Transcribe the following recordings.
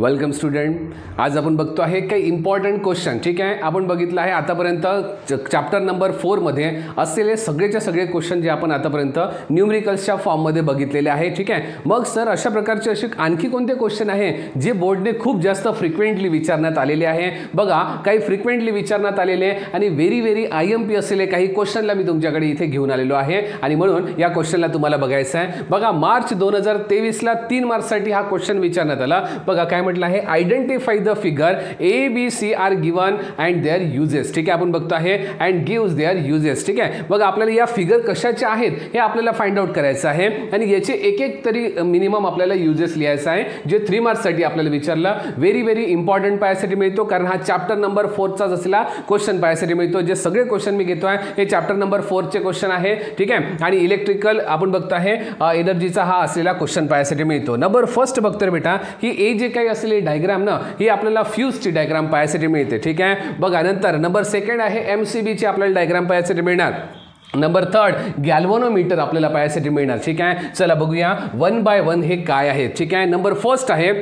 Welcome student. आज आपण बघतो आहे काही इम्पॉर्टंट क्वेश्चन. ठीक आहे, आपण बघितलं आहे आतापर्यंत चॅप्टर नंबर 4 मध्ये असलेले सगळेच्या सगळे क्वेश्चन जे आपण आतापर्यंत न्यूमरिकल्सच्या फॉर्ममध्ये बघितलेले आहे. ठीक आहे, मग सर अशा प्रकारचे असे आणखी कोणते क्वेश्चन आहे जे बोर्डने खूप जास्त फ्रिक्वेंटली विचारण्यात आलेले आहे? बघा, काही फ्रिक्वेंटली विचारण्यात आलेले आणि व्हेरी IMP असलेले काही क्वेश्चनला मी तुमच्याकडे इथे घेऊन आलेलो आहे आणि म्हणून या क्वेश्चनला तुम्हाला बघायचं आहे. बघा, मार्च 2023 ला 3 मार्क्ससाठी हा क्वेश्चन विचारण्यात आला. बघा काय म्हटलं आहे, identify the figure ABC are given and their uses. ठीक आहे, आपण बघतो आहे अँड गिव्स देअर युजेस. ठीक आहे, बघा आपल्याला या फिगर कशाचे आहेत हे आपल्याला फाइंड आउट करायचं आहे आणि याचे एक तरी मिनिमम आपल्याला युजेस लिहायचा आहे जे 3 मार्क्ससाठी आपल्याला विचारला. व्हेरी इम्पॉर्टंट पायासाठी मिळतो कारण हा चॅप्टर नंबर 4 चा असलेला क्वेश्चन पायासाठी मिळतो. जे सगळे क्वेश्चन मी घेतो आहे हे चॅप्टर नंबर 4 चे क्वेश्चन आहे. ठीक आहे, आणि इलेक्ट्रिकल आपण बघतो आहे एनर्जीचा हा असलेला क्वेश्चन पायासाठी मिळतो. नंबर फर्स्ट बघतोय बेटा ही ए जे काही असलेली डायग्राम ना ही आपल्याला फ्यूजची डायग्राम पायासाठी मिळते. ठीक आहे, बघा नंतर नंबर सेकंड आहे MCB ची आपल्याला डायग्राम पायासाठी मिळणार. नंबर थर्ड गॅल्व्हनोमीटर आपल्याला पायासाठी मिळणार. ठीक आहे, चला बघूया 1 बाय 1 हे काय आहे. ठीक आहे, नंबर फर्स्ट आहे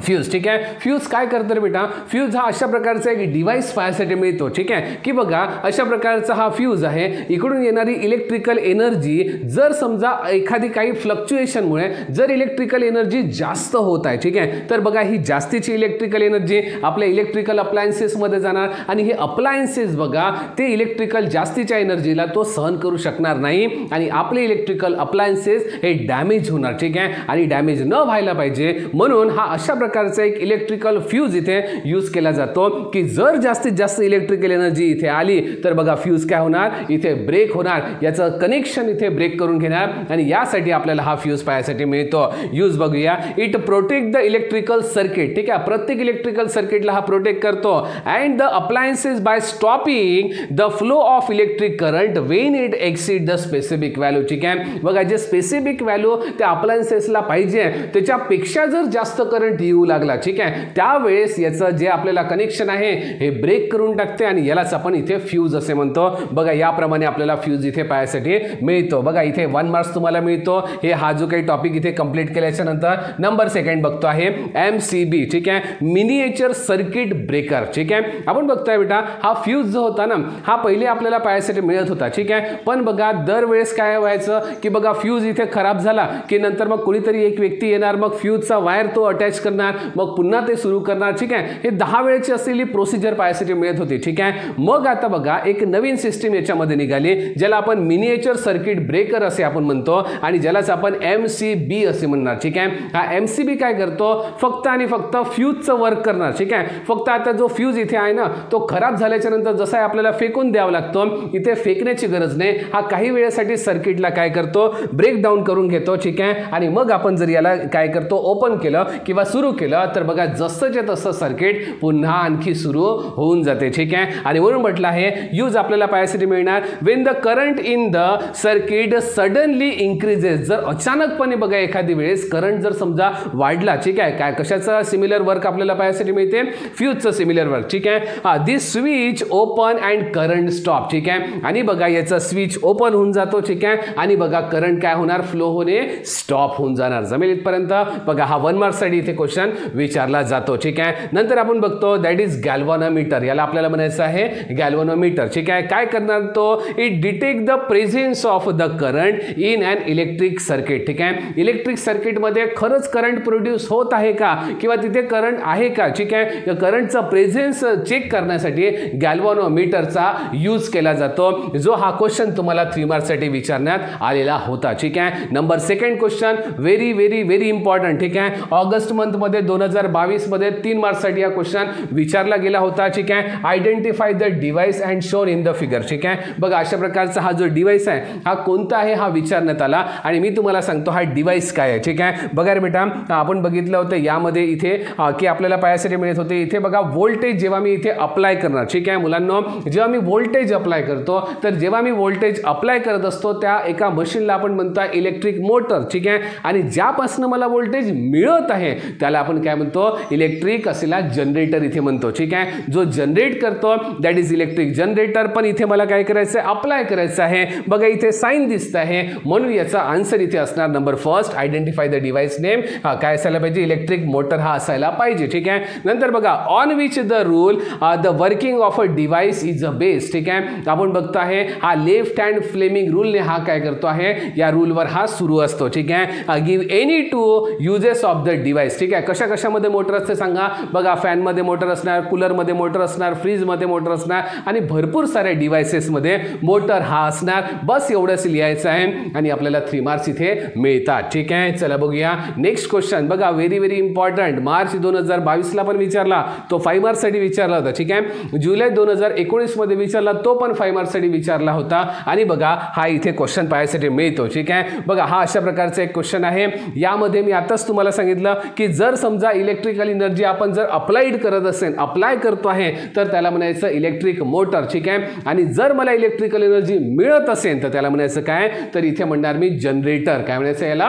फ्यूज. ठीक आहे, फ्यूज काय करतं रे बेटा? फ्यूज हा अशा प्रकारचा एक डिव्हाइस पायासाठी मिळतो. ठीक आहे, की बघा अशा प्रकारचा हा फ्यूज आहे. इकडून येणारी इलेक्ट्रिकल एनर्जी जर समजा एखादी काही फ्लक्च्युएशनमुळे जर इलेक्ट्रिकल एनर्जी जास्त होत आहे, ठीक आहे, तर बघा ही जास्तीची इलेक्ट्रिकल एनर्जी आपल्या इलेक्ट्रिकल अप्लायन्सेसमध्ये जाणार आणि हे अप्लायन्सेस बघा ते इलेक्ट्रिकल जास्तीच्या एनर्जीला तो सहन करू शकणार नाही आणि आपले इलेक्ट्रिकल अप्लायन्सेस हे डॅमेज होणार. ठीक आहे, आणि डॅमेज न व्हायला पाहिजे म्हणून हा अशा प्रकारचा एक इलेक्ट्रिकल फ्यूज इथे यूज केला जातो की जर जास्तीत जास्त इलेक्ट्रिकल एनर्जी इथे आली तर बघा फ्यूज काय होणार, इथे ब्रेक होणार, याचं कनेक्शन इथे ब्रेक करून घेणार आणि यासाठी आपल्याला हा फ्यूज पायासाठी मिळतो. यूज बघूया, it protect the electrical circuit. ठीक आहे, प्रत्येक इलेक्ट्रिकल सर्किटला हा प्रोटेक्ट करतो and the appliances by stopping the flow of electric current when it exceed the specific value. ठीक आहे, बघा जे स्पेसिफिक व्हॅल्यू त्या अप्लायन्सेसला पाहिजे त्याच्यापेक्षा जर जास्त करंट येऊ लागला, ठीक आहे, त्यावेळेस याचं जे आपल्याला कनेक्शन आहे हे ब्रेक करून टाकते आणि यालाच आपण इथे फ्यूज असे म्हणतो. बघा याप्रमाणे आपल्याला फ्यूज इथे पायासाठी मिळतो. बघा इथे 1 मार्क्स तुम्हाला मिळतो. हे हा जो काही टॉपिक इथे कंप्लीट केल्याच्या नंतर नंबर सेकंड बघतो आहे MCB. ठीक आहे, मिनिएचर सर्किट ब्रेकर. ठीक आहे, आपण बघतोय बेटा हा फ्यूज जो होता ना हा पहिले आपल्याला पायासाठी मिळत होता. ठीक आहे, पण बघा दरवेळेस काय व्हायचं की बघा फ्यूज इथे खराब झाला की नंतर मग कोणीतरी एक व्यक्ती येणार, मग फ्यूजचा वायर तो अटॅच करणार, मग पुन्हा ते सुरू करणार. ठीक आहे, हे 10 वेळेची असलेली प्रोसिजर पायासाठी मिळत होती. ठीक आहे, मग आता बघा एक नवीन सिस्टीम याच्यामध्ये निघाली ज्याला आपण मिनिएचर सर्किट ब्रेकर असे आपण म्हणतो आणि ज्यालाच आपण MCB असे म्हणणार. ठीक आहे, हा MCB काय करतो, फक्त आणि फक्त फ्यूजचं वर्क करणार. ठीक आहे, फक्त आता जो फ्यूज इथे आहे ना तो खराब झाल्याच्या नंतर जसा आपल्याला फेकून द्यावा लागतो, इथे फेकण्याची गरज नाही. हा काही वेळेसाठी सर्किटला काय करतो, ब्रेक डाऊन करून घेतो. ठीक आहे, आणि मग आपण जर याला काय करतो ओपन केलं किंवा सुरू केलं तर बघा जसंच्या तसं सर्किट पुन्हा आणखी सुरू होऊन जाते. ठीक आहे, आणि म्हणून म्हटलं आहे यूज आपल्याला पायासाठी मिळणार when the current in the circuit suddenly increases. जर अचानकपणे बघा एखादी वेळेस करंट जर समजा वाढला, ठीक आहे, काय कशाचं सिमिलर वर्क आपल्याला पायासाठी मिळते, फ्यूजचं सिमिलर वर्क. ठीक आहे, this switch open and current stop. ठीक आहे, आणि बघा याचा स्विच ओपन होऊन जातो. ठीक आहे, आणि बघा करंट काय होणार, फ्लो होणे स्टॉप होऊन जाणार. जमेल इथपर्यंत? बघा हा 1 मार्क्ससाठी इथे क्वेश्चन विचारला जातो. ठीक आहे, नंतर आपण बघतो दॅट इज गॅल्व्हनोमीटर. याला आपल्याला म्हणायचं आहे गॅल्व्हनोमीटर. ठीक आहे, काय करणार तो, it detect the presence of the current in an electric circuit. ठीक आहे, इलेक्ट्रिक सर्किटमध्ये खरंच करंट प्रोड्यूस होत आहे का किंवा तिथे करंट आहे का. ठीक आहे, करंटचा प्रेझेन्स चेक करण्यासाठी गॅल्व्हनोमीटरचा यूज केला जातो जो हा क्वेश्चन तुम्हाला 3 मार्क्ससाठी विचारण्यात आलेला होता. ठीक आहे, number second question very important. ठीक आहे, ऑगस्ट मंथ मध्ये 2022 मध्ये 3 मार्क्ससाठी हा क्वेश्चन विचारला गेला होता. ठीक आहे, identify the device and shown in the figure. ठीक आहे, बघा अशा प्रकारचा हा जो डिव्हाइस आहे हा कोणता आहे हा विचारण्यात आला आणि मी तुम्हाला सांगतो हा डिव्हाइस काय आहे. ठीक आहे, बघा रे बेटा आपण बघितलं होतं यामध्ये इथे की आपल्याला पायासाठी मिळत होते इथे बघा व्होल्टेज जेव्हा मी इथे अप्लाय करणार. ठीक आहे मुलांनो, जेव्हा मी व्होल्टेज अप्लाय करतो तर जेव्हा मी व्होल्टेज अप्लाय करत असतो त्या एका मशीनला आपण म्हणतो इलेक्ट्रिक मोटर. ठीक आहे, आणि ज्यापासून मला व्होल्टेज मिळत आहे त्याला त्याला आपण काय म्हणतो, इलेक्ट्रिक असलेला जनरेटर इथे म्हणतो. ठीक आहे, जो जनरेट करतो दॅट इज इलेक्ट्रिक जनरेटर. पण इथे मला काय करायचं आहे, अप्लाय करायचं आहे. बघा इथे साइन दिसत आहे, म्हणून याचा आन्सर इथे असणार number first, identify the device name. काय असायला पाहिजे, इलेक्ट्रिक मोटर हा असायला पाहिजे. ठीक आहे, नंतर बघा on which the rule the working of a device is a base. ठीक आहे, आपण बघतो आहे हा लेफ्ट हँड फ्लेमिंग रूलने हा काय करतो आहे, या रूलवर हा सुरू असतो. ठीक आहे, give any two uses of the device. ठीक आहे, कशा कशामध्ये मोटर असते सांगा. बघा फॅनमध्ये मोटर असणार, कूलरमध्ये मोटर असणार, फ्रीजमध्ये मोटर असणार आणि भरपूर साऱ्या डिव्हाइसेसमध्ये मोटर हा असणार. बस एवढंच लिहायचं आहे आणि आपल्याला 3 मार्क्स इथे मिळतात. ठीक आहे, चला बघूया नेक्स्ट क्वेश्चन. बघा व्हेरी व्हेरी इम्पॉर्टंट, मार्च 2022 पण विचारला, तो 5 मार्क्ससाठी विचारला होता. ठीक आहे, जुलै 2019 मध्ये विचारला, तो पण 5 मार्क्ससाठी विचारला होता. आणि बघा हा इथे क्वेश्चन पाहायसाठी मिळतो. ठीक आहे, बघा हा अशा प्रकारचा एक क्वेश्चन आहे. यामध्ये मी आताच तुम्हाला सांगितलं की जर समजा इलेक्ट्रिकल एनर्जी आपण जर अप्लाइड करत असेल, अप्लाय करतो आहे, तर त्याला म्हणायचं इलेक्ट्रिक मोटर. ठीक आहे, आणि जर मला इलेक्ट्रिकल एनर्जी मिळत असेल तर त्याला म्हणायचं काय, तर इथे म्हणणार मी जनरेटर. काय म्हणायचं याला,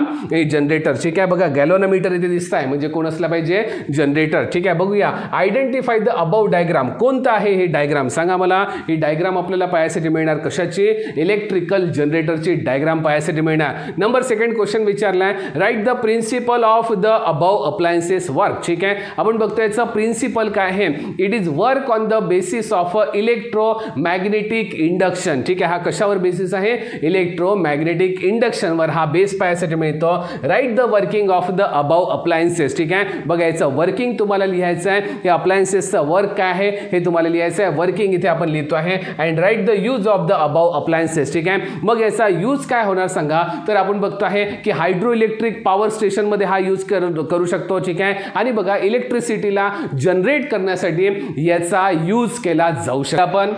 जनरेटर. ठीक आहे, बघा गॅलोनोमीटर इथे दिसत आहे, म्हणजे कोण असला पाहिजे, जनरेटर. ठीक आहे, बघूया आयडेंटिफाय द अबव डायग्राम. कोणतं आहे हे डायग्राम सांगा मला. ही डायग्राम आपल्याला पाहायसाठी मिळणार कशाची, इलेक्ट्रिकल जनरेटरची डायग्राम पाहायसाठी मिळणार. नंबर सेकंड क्वेश्चन विचारलाय, write the principle of the above appliances work. ठीक आहे, आपण बघतोय याचा प्रिन्सिपल काय आहे, it is work on the basis of electromagnetic induction. ठीक आहे, हा कशावर बेसिस आहे, इलेक्ट्रोमॅग्नेटिक इंडक्शनवर हा बेस पाहायसाठी मिळतो. Write the working of the above appliances. ठीक आहे, बघा याचं वर्किंग तुम्हाला लिहायचं आहे, हे अप्लायन्सेसचं वर्क काय आहे हे तुम्हाला लिहायचं आहे. वर्किंग इथे आपण लिहितो आहे. And write the use of the above appliances. ठीक आहे, मग याचा यूज काय होणार सांगा. तर आपण बघतो आहे की हायड्रो इलेक्ट्रिक पॉवर स्टेशनमध्ये हा यूज करू शकतो. ठीक आहे, आणि बघा इलेक्ट्रिसिटीला जनरेट करण्यासाठी याचा यूज केला जाऊ शकतो. आपण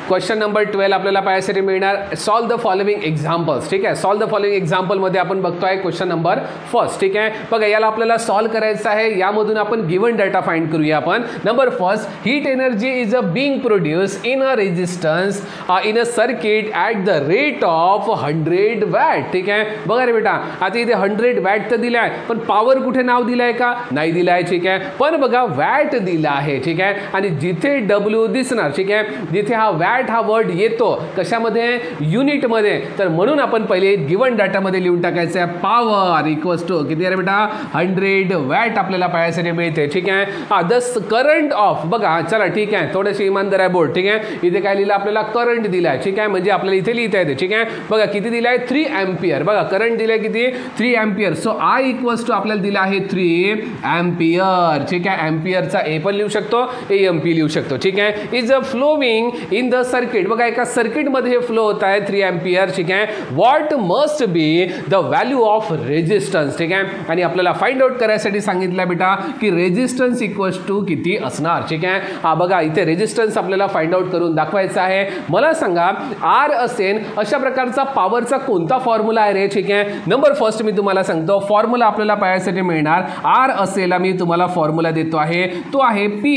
क्वेश्चन नंबर 12 आपल्याला पाहायसाठी मिळणार, सॉल्व द फॉलोइंग एक्झाम्पल्स. ठीक आहे, सॉल्व द फॉलोइंग एक्झाम्पलमध्ये आपण बघतोय क्वेश्चन नंबर फर्स्ट. ठीक आहे, बघा याला आपल्याला सॉल्व करायचं आहे. यामधून आपण गिवन डाटा फाइंड करूया. आपण number first, heat energy is a being produce in a resistance in a circuit at the rate of 100 watt. ठीक आहे, बघा रे बेटा, आता इथे 100 वॅट तर दिला आहे, पण पॉवर कुठे नाव दिलं आहे का, नाही दिलं आहे. ठीक आहे, पण बघा वॅट दिला आहे. ठीक आहे, आणि जिथे डब्ल्यू दिसणार, ठीक आहे, जिथे हा वॅट हा वर्ड येतो कशामध्ये, युनिट मध्ये, तर म्हणून आपण पहिले गिवन डाटामध्ये लिहून टाकायचं आहे पॉवर इक्वल्स टू किती आहे बेटा, 100 वॅट आपल्याला पाहायसाठी मिळते. ठीक आहे, द करंट ऑफ, बघा चला ठीक आहे, थोडेसे इमानदार आहे बोर्ड. ठीक आहे, इथे काय लिहिलं आपल्याला, करंट दिला आहे. ठीक आहे, म्हणजे आपल्याला इथे लिहिता येते. ठीक आहे, बघा किती दिला आहे, 3 एम्पियर. बघा करंट दिलाय किती, 3 ampere. So I equals to आपल्याला दिला आहे 3 एम्पियर. ठीक आहे, एम्पियरचा ए पण लिहू शकतो, एएमपी लिहू शकतो. ठीक आहे, is a flowing in the circuit. बघा एका सर्किट मध्ये हे फ्लो होत आहे 3 एम्पियर. ठीक आहे, what must be the value of resistance. ठीक आहे, आणि आपल्याला फाइंड आउट करायसाठी सांगितलं बेटा की रेजिस्टन्स इक्वल्स टू किती असणार. ठीक आहे, हा बघा इथे रेजिस्टन्स आपल्याला फाइंड आउट करून दाखवायचा आहे. मला सांगा आर असेल अशा प्रकारचा पॉवरचा कोणता फॉर्म्युला आहे रे. ठीक आहे, नंबर फर्स्ट मी तुम्हाला सांगतो, फॉर्म्युला आपल्याला पाहायसाठी मिळणार, आर असेल मी तुम्हाला फॉर्म्युला देतो आहे, तो आहे P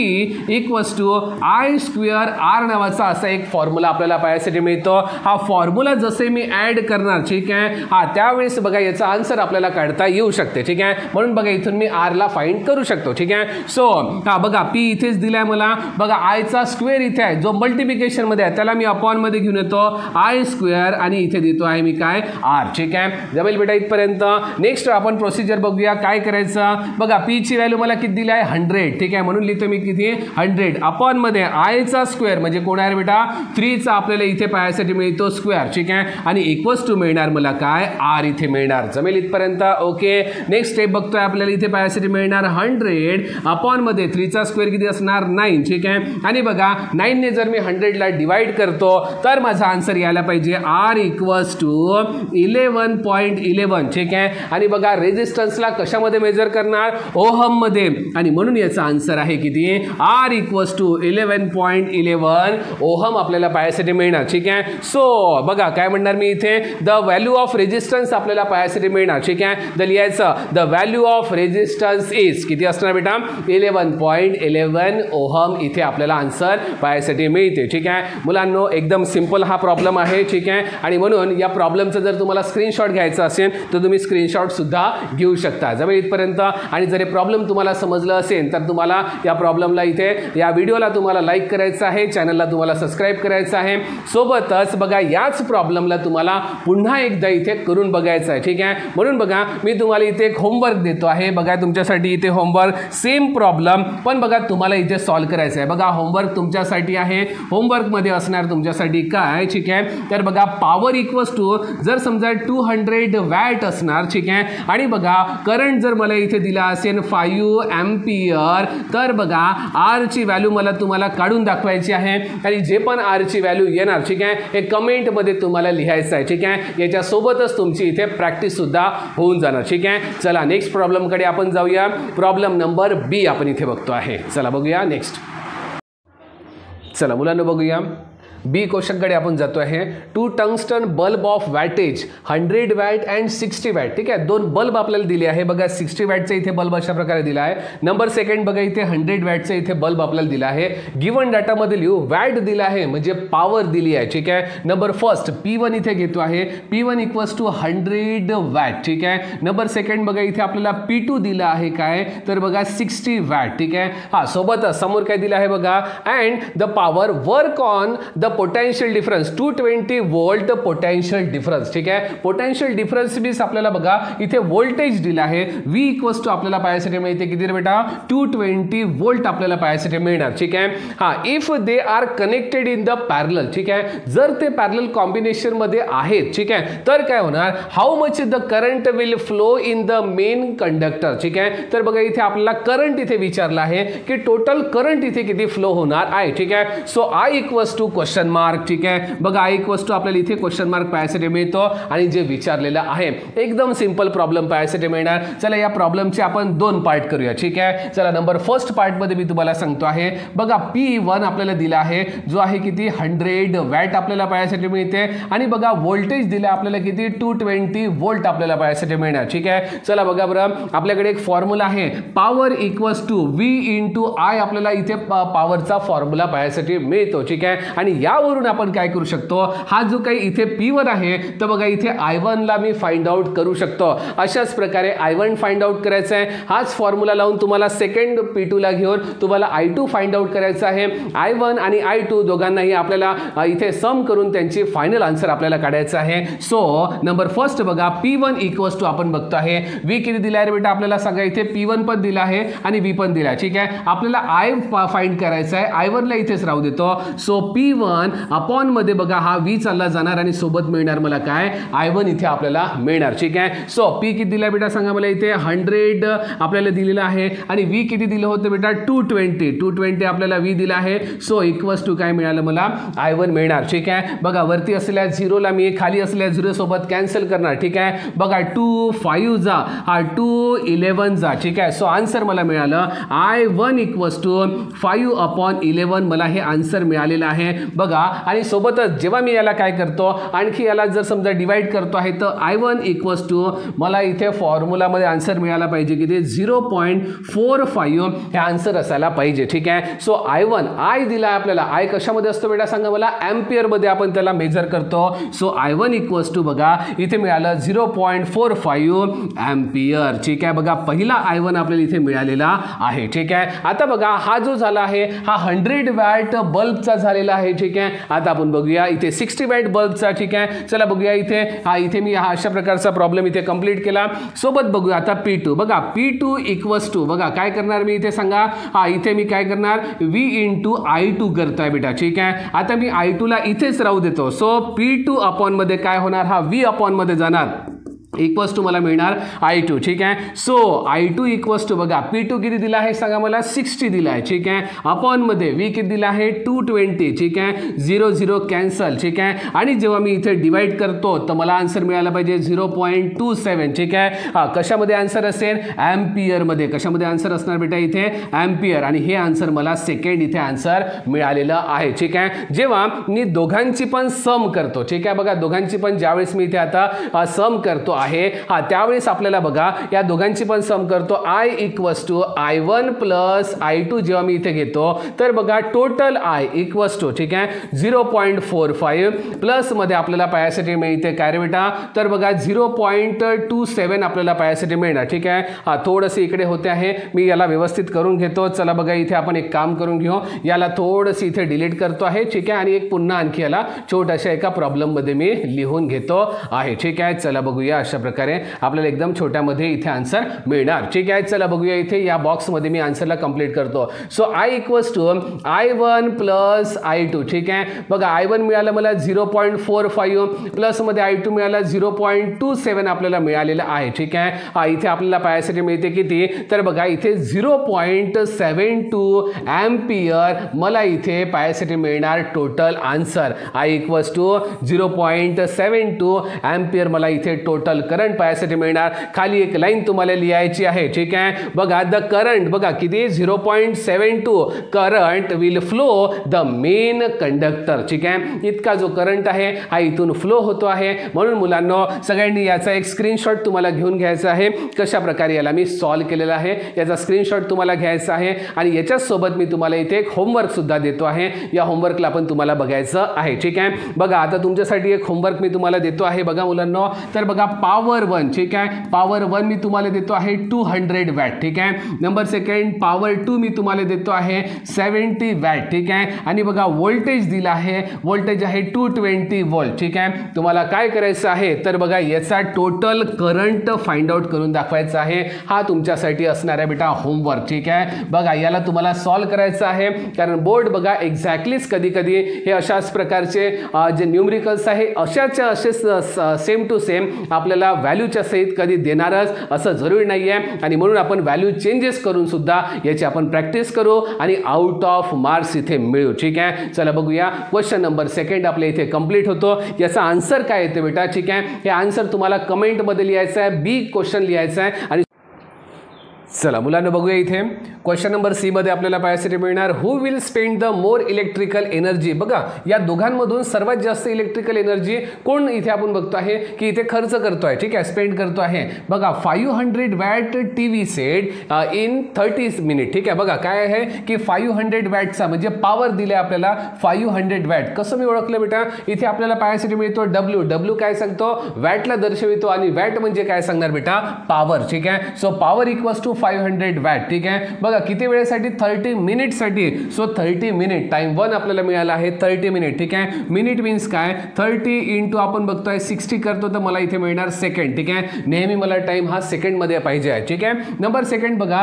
equals to I square R नावाचा असा एक फॉर्म्युला आपल्याला पाहायसाठी मिळतो. हा फॉर्म्युला जसे मी ऍड करणार, ठीक आहे, हा त्यावेळेस बघा याचा आन्सर आपल्याला काढता येऊ शकते. ठीक आहे, म्हणून बघा इथून मी आर ला फाइंड करू शकतो. ठीक आहे, सो हा बघा पी इथेच दिलाय मला. बघा आयचा स्क्वेअर इथे आहे, जो मल्टिप्लिकेशन मध्ये आहे त्याला मी अपॉन मध्ये घेऊन येतो आय स्क्वेअर आणि इथे देतो आहे मी काय, आर. ठीक आहे, जमेल बेटा इथपर्यंत. नेक्स्ट आपण प्रोसिजर बघूया काय करायचं. बघा पी ची व्हॅल्यू मला किती दिली आहे, 100. ठीक आहे, म्हणून लिहितो मी किती, 100 अपॉन मध्ये आयचा स्क्वेअर म्हणजे कोण आहे बेटा, 3 चा आपल्याला इथे पाहायसाठी मिळतो स्क्वेअर. ठीक आहे, आणि इक्वल्स टू मिळणार मला काय, आर इथे मिळणार. जमेल इथपर्यंत. ओके, नेक्स्ट स्टेप बघतोय आपल्याला इथे पाहायसाठी मिळणार 100 अपॉन मध्ये 3 चा स्क्वेअर किती असणार, 9. ठीक आहे, आणि बघा 9 ने जर मी 100 ला डिवाइड करतो तर माझा आन्सर यायला पाहिजे आर इक्वल्स टू 11.11. ठीक आहे, आणि बघा रेजिस्टन्सला कशामध्ये मेजर करणार, ओहम मध्ये, आणि म्हणून याचा आन्सर आहे किती, R equals to 11.11 ohm ohm आपल्याला पाहायसाठी मिळणार. ठीक आहे. सो बघा काय म्हणणार मी इथे, द व्हॅल्यू ऑफ रेजिस्टन्स आपल्याला पाहायसाठी मिळणार. ठीक आहे. द लिहायचं the value of resistance is किती असणार बेटा, 11.11 ओहम. इथे आपल्याला आन्सर पाहायसाठी मिळते. ठीक आहे मुलांनो, एकदम सिंपल हा प्रॉब्लेम आहे. ठीक आहे. आणि म्हणून या प्रॉब्लेमचा जर तुम्हाला स्क्रीनशॉट घ्यायचा असेल तर तुम्ही स्क्रीनशॉट सुद्धा घेऊ शकता. जमेल इथपर्यंत. आणि जर हे प्रॉब्लेम तुम्हाला समजलं असेल तर तुम्हाला या प्रॉब्लेमला इथे या व्हिडिओला तुम्हाला लाईक करायचं आहे, चॅनलला तुम्हाला सबस्क्राईब करायचं आहे. सोबतच बघा याच प्रॉब्लेमला तुम्हाला पुन्हा एकदा इथे करून बघायचं आहे. ठीक आहे. म्हणून बघा मी तुम्हाला इथे एक होमवर्क देतो आहे. बघा तुमच्यासाठी इथे होमवर्क सेम प्रॉब्लेम पण बघा तुम्हाला इथे सॉल्व्ह करायचं आहे. बघा होमवर्क तुमच्यासाठी आहे. होमवर्कमध्ये असणार तुमच्यासाठी काय, ठीक आहे, तर बघा पॉवर इक्वल्स टू जर समजा 200 वॅट असणार. ठीक आहे. आणि बघा करंट जर मला इथे दिला असेल 5 एम्पियर तर बघा आर ची व्हॅल्यू मला तुम्हाला काढून दाखवायची आहे. आणि जे पण आर ची व्हॅल्यू येणार ठीक आहे हे कमेंटमध्ये तुम्हाला लिहायचं आहे. ठीक आहे. याच्यासोबतच तुमची इथे प्रॅक्टिस सुद्धा होऊन जाणार. ठीक आहे. चला नेक्स्ट प्रॉब्लेमकडे आपण जाऊया. प्रॉब्लेम नंबर बी आपण इथे बघतो आहे. चला बघूया नेक्स्ट. चला मुलांना बघूया बी क्वेश्चनकडे आपण जातो आहे. 2 tungsten bulb of weightage 100 watt and 60 watt. ठीक आहे. 2 बल्ब आपल्याला दिले आहे. बघा 60 वॅटचा इथे बल्ब अशा प्रकारे दिला आहे. नंबर सेकंड बघा इथे 100 वॅटचा इथे बल्ब आपल्याला दिला आहे. गिवन डाटामध्ये लिहू वॅट दिला आहे म्हणजे पॉवर दिली आहे. ठीक आहे. नंबर फर्स्ट P1 इथे घेतो आहे. P1 equals to 100 watt. ठीक आहे. नंबर सेकंड बघा इथे आपल्याला P2 दिला आहे काय तर बघा 60 वॅट. ठीक आहे. हा सोबतच समोर काय दिलं आहे बघा and the power work on the potential difference 220 volt potential difference. ठीक आहे. पोटेन्शियल डिफरन्स मीन्स आपल्याला बघा इथे व्होल्टेज दिला आहे. V इक्वल्स टू आपल्याला पाहायसाठी मिळते किती रे बेटा 220 वोल्ट आपल्याला पाहायसाठी मिळणार. ठीक आहे. हा if they are connected in the parallel. ठीक आहे. जर ते पॅरलल कॉम्बिनेशन मध्ये आहेत ठीक आहे तर काय होणार how much the current will flow in the main conductor. ठीक आहे. तर बघा इथे आपल्याला करंट इथे विचारला आहे की टोटल करंट इथे किती फ्लो होणार आहे. ठीक आहे. So I equals to question mark. ठीक आहे. बघा I इक्वल्स टू आपल्याला इथे क्वेश्चन मार्क पाहायसाठी मिळतो आणि जे विचारलेलं आहे एकदम सिंपल प्रॉब्लेम पाहायसाठी मिळणार. चला या प्रॉब्लेमचे आपण 2 पार्ट करूया. ठीक आहे. चला नंबर फर्स्ट पार्ट मध्ये मी तुम्हाला सांगतो आहे. बघा P1 आपल्याला दिला आहे जो आहे किती 100 वॅट आपल्याला पाहायसाठी मिळते आणि बघा व्होल्टेज दिला आपल्याला किती 220 वोल्ट आपल्याला पाहायसाठी मिळणार. ठीक आहे. चला बघा बरं आपल्याकडे एक फॉर्म्युला आहे power equals to V into I आपल्याला इथे पॉवरचा फॉर्म्युला पाहायसाठी मिळतो. ठीक आहे. आणि यावरून आपण काय करू शकतो हा जो काही इथे P1 आहे तर बघा इथे I1 ला मी फाइंड आउट करू शकतो. अशाच प्रकारे I1 फाइंड आउट करायचा आहे. हाच फॉर्म्युला लावून तुम्हाला सेकंड P2 ला घेऊन तुम्हाला I2 फाइंड आउट करायचा आहे. I1 आणि I2 दोघांनाही आपल्याला इथे सम करून त्यांची फायनल आन्सर आपल्याला काढायचा आहे. सो नंबर फर्स्ट बघा P1 इक्वल्स टू आपण बघतो आहे V किती दिला आहे बेटा आपल्याला सांगा इथे P1 पण दिला आहे आणि V पण दिला आहे. ठीक आहे. आपल्याला I फाइंड करायचा आहे. I1 ला इथेच राहू देतो. सो P1 अपॉन मध्ये बघा हा V चालला जाणार आणि सोबत मिळणार मला काय I1 इथे आपल्याला मिळणार. ठीक आहे. सो P किती दिला बेटा सांगा मला इथे 100 आपल्याला दिलेला आहे आणि V किती दिलं होतं बेटा 220 आपल्याला V दिला आहे. सो इक्वल्स टू काय मिळालं मला I1 मिळणार. ठीक आहे. बघा वरती असलेल्या 0 ला मी खाली असलेल्या 0 सोबत कॅन्सल करणार. ठीक आहे. बघा 2 5 जा हा 2 11 जा. ठीक आहे. सो आन्सर मला मिळालं I1 इक्वल्स टू 5 अपॉन 11 मला हे आन्सर मिळालेलं आहे. बघा आणि सोबतच जेव्हा मी याला काय करतो आणखी याला जर समजा डिवाइड करतो आहे तर I1 इक्वल्स टू मला इथे फॉर्म्युलामध्ये आन्सर मिळाला पाहिजे की ते 0.45 हे आन्सर असायला पाहिजे. ठीक आहे. सो I1 I दिला आपल्याला I कशामध्ये असतो बेटा सांगा मला एम्पियर मध्ये आपण त्याला मेजर करतो. सो I1 इक्वल्स टू बघा इथे मिळालं 0.45 एम्पियर. ठीक आहे. बघा पहिला I1 आपल्याला इथे मिळालेला आहे. ठीक आहे. आता बघा हा जो झाला आहे हा 100 वॅट बल्बचा झालेला आहे. ठीक आहे. आता आपण बघूया इथे 60 वॅट बल्बचा. ठीक आहे. चला बघूया इथे इथे मी अशा प्रकारचा प्रॉब्लेम इथे कंप्लीट केला. सोबत बघूया आता P2 बघा P2 इक्वल्स टू बघा काय करणार मी इथे सांगा इथे मी काय करणार V इंटू I2 करतोय बेटा. ठीक आहे. आता मी I2 ला इथेच राहू देतो. सो P2 अपॉन मध्ये काय होणार हा V अपॉन मध्ये जाणार इक्वल्स टू मला मिळणार I2. ठीक आहे. सो I2 इक्वल्स टू बघा P2 किती दिला आहे सांगा मला 60 दिला आहे. ठीक आहे. अपॉन मध्ये V किती दिला आहे 220. ठीक आहे. 0 0 कॅन्सल. ठीक आहे. आणि जेव्हा मी इथे डिवाइड करतो तर मला आन्सर मिळाला पाहिजे 0.27. ठीक आहे. कशामध्ये आन्सर असेल एम्पियर मध्ये. कशामध्ये आन्सर असणार बेटा इथे एम्पियर. आणि हे आन्सर मला सेकंड इथे आन्सर मिळालेलं आहे. ठीक आहे. जेव्हा मी दोघांची पण सम करतो. ठीक आहे. बघा दोघांची पण ज्यावेळेस मी इथे आता सम करतो आहे त्यावेळेस आपल्याला बघा या दोघांची पण सम करतो I equals to I1 plus I2 जेव्हा मी इथे घेतो तर बघा टोटल I इक्वल्स टू ठीक आहे 0.45 प्लस मध्ये आपल्याला पायासाठी मिळते काय रे बेटा तर बघा 0.27 आपल्याला पायासाठी मिळणार. ठीक आहे. थोडंसं इकडे होते आहे मी याला व्यवस्थित करून घेतो. चला बघा इथे आपण एक काम करून घेऊ याला थोडंसं इथे डिलीट करतो आहे. ठीक आहे. आणि एक पुन्हा आणखी याला छोट्याशा एका प्रॉब्लेम मध्ये मी लिहून घेतो आहे. ठीक आहे. चला बघूया अशा प्रकारे आपल्याला एकदम छोट्यामध्ये इथे आन्सर मिळणार. ठीक आहे. चला बघूया इथे या बॉक्समध्ये मी आन्सरला कंप्लीट करतो. So I equals to I1 plus I2. ठीक आहे. बघा I1 मिळालं मला 0.45 प्लस मध्ये I2 मिळाला 0.27 आपल्याला मिळालेलं आहे. ठीक आहे. इथे आपल्याला पायासाठी मिळते किती तर बघा इथे 0.72 एम्पियर मला इथे पायासाठी मिळणार total answer. I equals to 0.72 ampere मला इथे टोटल करंट पायासाठी मिळणार. खाली एक लाईन तुम्हाला लिहायची आहे. ठीक आहे. बघा द करंट बघा किती 0.72 current will flow the main conductor. ठीक आहे. इतका जो करंट आहे हा इथून फ्लो होतो आहे. म्हणून मुलांनो सगळ्यांनी याचा एक स्क्रीनशॉट तुम्हाला घेऊन घ्यायचा आहे. कशा प्रकारे याला मी सॉल्व केलेला आहे याचा स्क्रीनशॉट तुम्हाला घ्यायचा आहे. आणि याच्याच सोबत मी तुम्हाला इथे एक होमवर्क सुद्धा देतो आहे. या होमवर्कला पण तुम्हाला बघायचं आहे. ठीक आहे. बघा आता तुमच्यासाठी एक होमवर्क मी तुम्हाला देतो आहे. बघा मुलांनो तर बघा पॉवर 1 ठीक आहे पॉवर 1 मी तुम्हाला देतो आहे 200 वॅट. ठीक आहे. नंबर सेकंड पॉवर 2 मी तुम्हाला देतो आहे 70 वॅट. ठीक आहे. आणि बघा व्होल्टेज दिला आहे व्होल्टेज आहे 220 वोल्ट. ठीक आहे. तुम्हाला काय करायचं आहे तर बघा याचा टोटल करंट फाइंड आउट करून दाखवायचा आहे. हा तुमच्यासाठी असणार आहे बेटा होमवर्क. ठीक आहे. बघा याला तुम्हाला सॉल्व करायचं आहे कारण बोर्ड बघा एक्झॅक्टलीच कधी कधी हे अशाच प्रकारचे जे न्यूमरिकल्स आहे अशाच्या असेच सेम टू सेम आपल्याला व्हॅल्यूच्या सहित कधी देणारच असं जरुरी नाही आहे. आणि म्हणून आपण व्हॅल्यू चेंजेस करून सुद्धा याची आपण प्रॅक्टिस करू आणि आउट ऑफ मार्क्स इथे मिळू. ठीक आहे. चला बघूया क्वेश्चन नंबर सेकंड आपल्या इथे कंप्लीट होतो. याचा आन्सर काय येते बेटा. ठीक आहे. हे आन्सर तुम्हाला कमेंटमध्ये लिहायचं आहे. बी क्वेश्चन लिहायचा आहे. आणि चला मुलांना बघूया इथे क्वेश्चन नंबर सी मध्ये आपल्याला पाहायसाठी मिळणार who will spend the more electrical energy. बघा या दोघांमधून सर्वात जास्त इलेक्ट्रिकल एनर्जी कोण इथे आपण बघतो आहे की इथे खर्च करतो आहे. ठीक आहे स्पेंड करतो आहे. बघा 500 watt TV set in 30 minute. ठीक आहे. बघा काय आहे की 500 वॅटचा म्हणजे पॉवर दिले आपल्याला 500 वॅट. कसं मी ओळखलं बेटा इथे आपल्याला पाहायसाठी मिळतो डब्ल्यू काय सांगतो वॅटला दर्शवितो आणि वॅट म्हणजे काय सांगणार बेटा पॉवर. ठीक आहे. So power equals to 500 watt. ठीक आहे. बघा किती वेळेसाठी 30 मिनिटसाठी. सो 30 मिनिट टाइम 1 आपल्याला मिळाला आहे 30 मिनिट. ठीक आहे. मिनिट मीन्स काय 30 इंटू आपण बघतोय 60 करतो तर मला इथे मिळणार सेकंड. ठीक आहे. नेहमी मला टाइम हा सेकंड मध्ये पाहिजे आहे. ठीक आहे. नंबर सेकंड बघा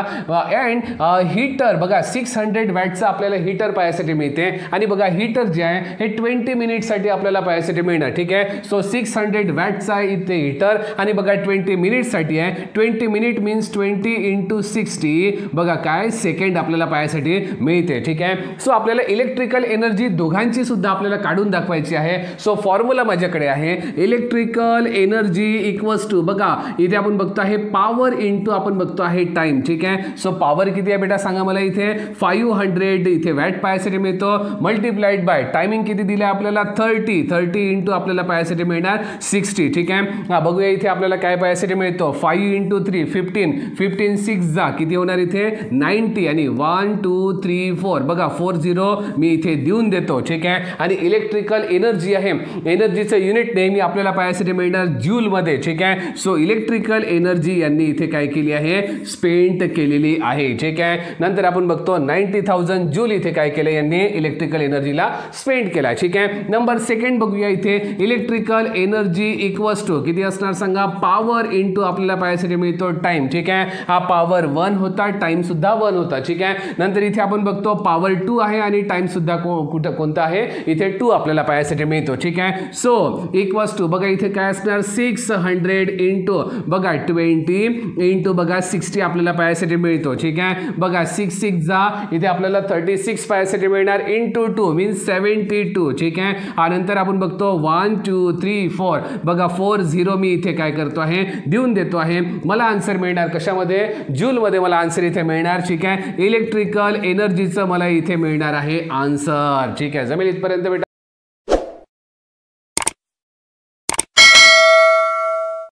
अँड हीटर बघा 600 वॅटचा आपल्याला हीटर पाहायसाठी मिळते. आणि बघा हीटर जे आहे हे 20 मिनिटसाठी आपल्याला पाहायसाठी मिळणार. ठीक आहे. सो 600 वॅटचा इथे हीटर आणि बघा 20 मिनिटसाठी आहे. 20 मिनिट मीन्स 20 इंटू 60 बघा काय सेकंड आपल्याला पाहायसाठी मिळते. ठीक आहे. सो आपल्याला इलेक्ट्रिकल एनर्जी दोघांची सुद्धा आपल्याला काढून दाखवायची आहे. सो फॉर्म्युला माझ्याकडे आहे इलेक्ट्रिकल एनर्जी इक्वल्स टू बघा इथे आपण बघतो आहे पॉवर इंटू आपण बघतो आहे टाइम. ठीक आहे. सो पॉवर किती आहे बेटा सांगा मला इथे 500 इथे वॅट पाहायसाठी मिळतो मल्टिप्लाइड बाय टायमिंग किती दिले आपल्याला 30 इंटू आपल्याला पाहायसाठी मिळणार 60. ठीक आहे. बघूया इथे आपल्याला काय पाहायसाठी मिळतो 5 इंटू 3 15 6 जा किती होणार इथे 90 आणि 1 2 3 4 बघा 40 मी इथे देऊन देतो. ठीक आहे. आणि इलेक्ट्रिकल एनर्जी आहे एनर्जीचं युनिट नेहमी आपल्याला पाहायसाठी मिळणार जूल मध्ये. ठीक आहे. सो इलेक्ट्रिकल एनर्जी यांनी इथे काय केली आहे स्पेंड केलेली आहे. ठीक आहे. नंतर आपण बघतो 90,000 जूल इथे काय केलं यांनी इलेक्ट्रिकल एनर्जीला स्पेंड केला. ठीक आहे. नंबर सेकंड बघूया इथे इलेक्ट्रिकल एनर्जी इक्वल्स टू किती असणार सांगा पॉवर इंटू आपल्याला पाहायसाठी मिळतो टाइम. ठीक आहे. हा पॉवर पॉवर 1 होता, टाइम सुद्धा 1 होता. ठीक आहे. नंतर इथे आपण बघतो पॉवर 2 आहे आणि टाइम सुद्धा कुठं कोणता आहे, इथे 2 आपल्याला पाहायसाठी मिळतो. ठीक आहे. सो इक्वल्स टू बघा इथे काय असणार 600 इंटू बघा 20 इंटू बघा 60 आपल्याला पाहायसाठी मिळतो. ठीक आहे. बघा 6 6 जा इथे आपल्याला 36 पाहायसाठी मिळणार इंटू 2 मीन्स 72. ठीक आहे. नंतर आपण बघतो 1 2 3 4 बघा 4 0 मी इथे काय करतो आहे देऊन देतो आहे. मला आन्सर मिळणार कशामध्ये, जूल मध्ये मला आन्सर इथे मिळणार. ठीक आहे. इलेक्ट्रिकल एनर्जीचं मला इथे मिळणार आहे आन्सर. ठीक आहे. जमेल इथपर्यंत बेटा.